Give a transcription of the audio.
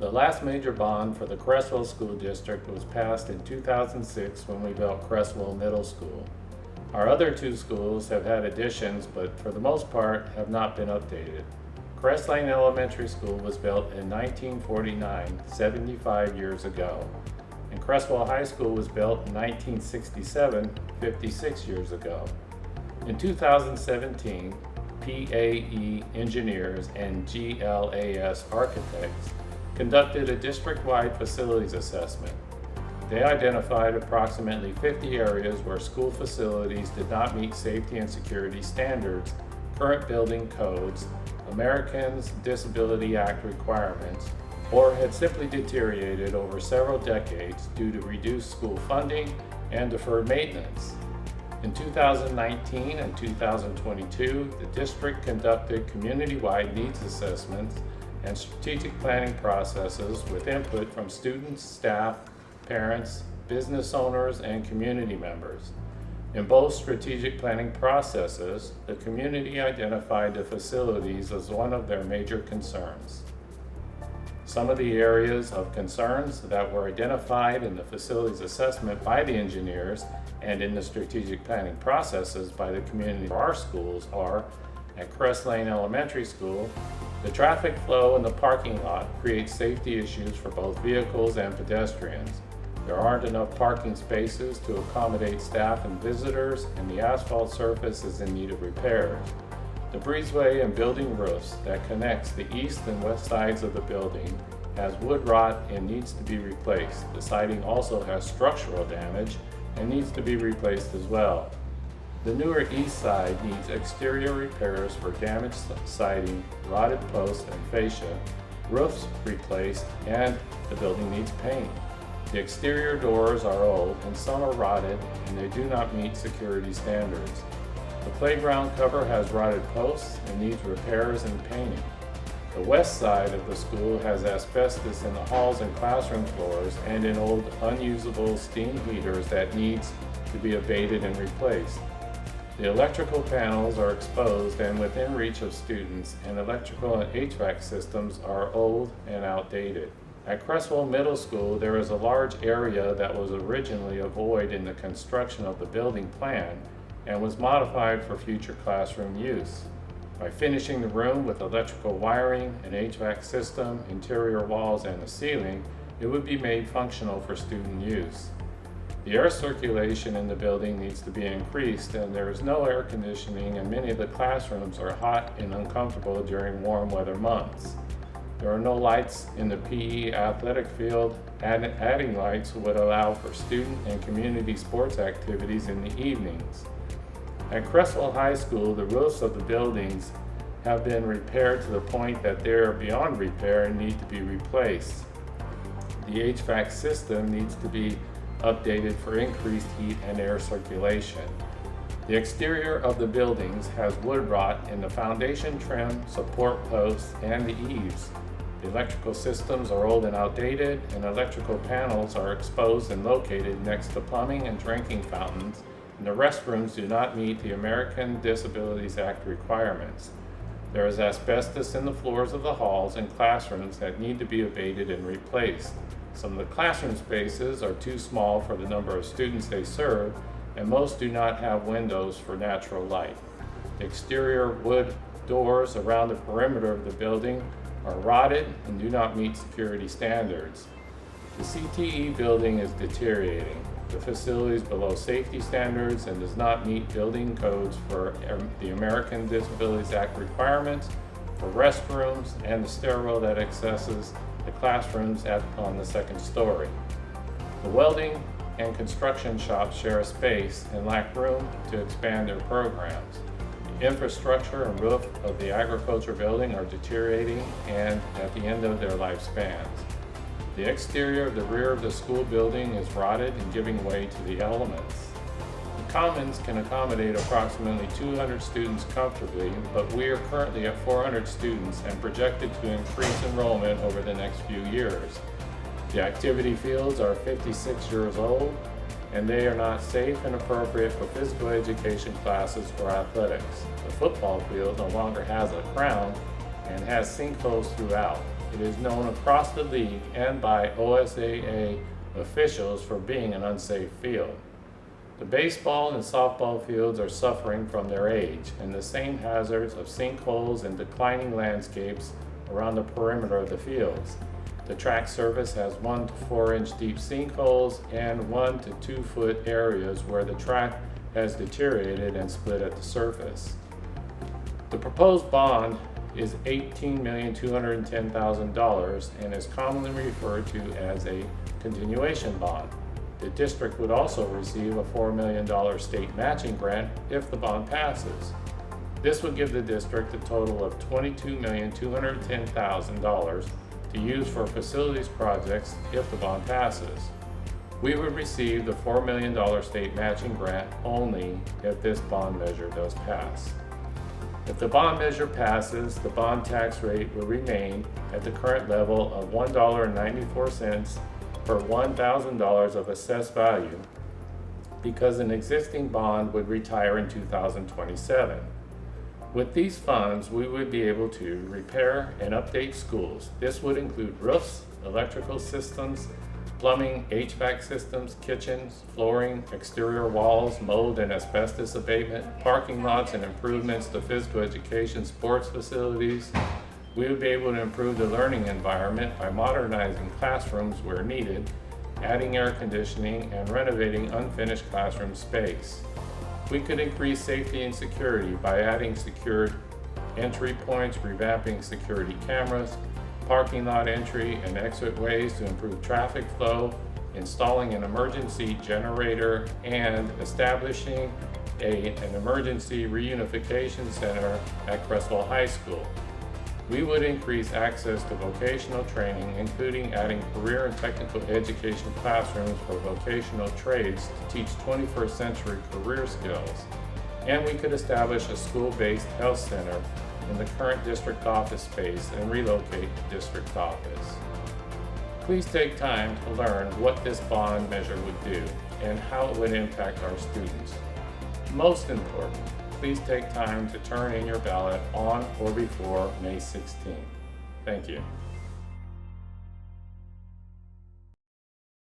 The last major bond for the Creswell School District was passed in 2006 when we built Creswell Middle School. Our other two schools have had additions, but for the most part have not been updated. Crest Lane Elementary School was built in 1949, 75 years ago. And Creswell High School was built in 1967, 56 years ago. In 2017, PAE engineers and GLAS architects conducted a district-wide facilities assessment. They identified approximately 50 areas where school facilities did not meet safety and security standards, current building codes, Americans Disability Act requirements, or had simply deteriorated over several decades due to reduced school funding and deferred maintenance. In 2019 and 2022, the district conducted community-wide needs assessments and strategic planning processes with input from students, staff, parents, business owners, and community members. In both strategic planning processes, the community identified the facilities as one of their major concerns. Some of the areas of concerns that were identified in the facilities assessment by the engineers and in the strategic planning processes by the community of our schools are: at Crest Lane Elementary School, the traffic flow in the parking lot creates safety issues for both vehicles and pedestrians. There aren't enough parking spaces to accommodate staff and visitors, and the asphalt surface is in need of repairs. The breezeway and building roofs that connects the east and west sides of the building has wood rot and needs to be replaced. The siding also has structural damage and needs to be replaced as well. The newer east side needs exterior repairs for damaged siding, rotted posts and fascia, roofs replaced, and the building needs paint. The exterior doors are old and some are rotted, and they do not meet security standards. The playground cover has rotted posts and needs repairs and painting. The west side of the school has asbestos in the halls and classroom floors and in old unusable steam heaters that needs to be abated and replaced. The electrical panels are exposed and within reach of students, and electrical and HVAC systems are old and outdated. At Creswell Middle School, there is a large area that was originally a void in the construction of the building plan and was modified for future classroom use. By finishing the room with electrical wiring, an HVAC system, interior walls, and a ceiling, it would be made functional for student use. The air circulation in the building needs to be increased, and there is no air conditioning, and many of the classrooms are hot and uncomfortable during warm weather months. There are no lights in the PE athletic field. Adding lights would allow for student and community sports activities in the evenings. At Creswell High School, the roofs of the buildings have been repaired to the point that they are beyond repair and need to be replaced. The HVAC system needs to be updated for increased heat and air circulation. The exterior of the buildings has wood rot in the foundation trim, support posts, and the eaves. The electrical systems are old and outdated, and electrical panels are exposed and located next to plumbing and drinking fountains, and the restrooms do not meet the American Disabilities Act requirements. There is asbestos in the floors of the halls and classrooms that need to be abated and replaced. Some of the classroom spaces are too small for the number of students they serve, and most do not have windows for natural light. The exterior wood doors around the perimeter of the building are rotted and do not meet security standards. The CTE building is deteriorating. The facility is below safety standards and does not meet building codes for the American Disabilities Act requirements for restrooms and the stairwell that accesses the classrooms on the second story. The welding and construction shops share a space and lack room to expand their programs. The infrastructure and roof of the agriculture building are deteriorating and at the end of their lifespans. The exterior of the rear of the school building is rotted and giving way to the elements. The Commons can accommodate approximately 200 students comfortably, but we are currently at 400 students and projected to increase enrollment over the next few years. The activity fields are 56 years old, and they are not safe and appropriate for physical education classes or athletics. The football field no longer has a crown and has sinkholes throughout. It is known across the league and by OSAA officials for being an unsafe field. The baseball and softball fields are suffering from their age and the same hazards of sinkholes and declining landscapes around the perimeter of the fields. The track surface has 1 to 4 inch deep sinkholes and 1 to 2 foot areas where the track has deteriorated and split at the surface. The proposed bond is $18,210,000 and is commonly referred to as a continuation bond. The district would also receive a $4 million state matching grant if the bond passes. This would give the district a total of $22,210,000 to use for facilities projects if the bond passes. We would receive the $4 million state matching grant only if this bond measure does pass. If the bond measure passes, the bond tax rate will remain at the current level of $1.94 per $1,000 of assessed value because an existing bond would retire in 2027. With these funds, we would be able to repair and update schools. This would include roofs, electrical systems, plumbing, HVAC systems, kitchens, flooring, exterior walls, mold and asbestos abatement, parking lots and improvements to physical education sports facilities. We would be able to improve the learning environment by modernizing classrooms where needed, adding air conditioning, and renovating unfinished classroom space. We could increase safety and security by adding secured entry points, revamping security cameras, parking lot entry and exit ways to improve traffic flow, installing an emergency generator, and establishing an emergency reunification center at Creswell High School. We would increase access to vocational training, including adding career and technical education classrooms for vocational trades to teach 21st century career skills. And we could establish a school-based health center in the current district office space and relocate the district office. Please take time to learn what this bond measure would do and how it would impact our students. Most important, please take time to turn in your ballot on or before May 16th. Thank you.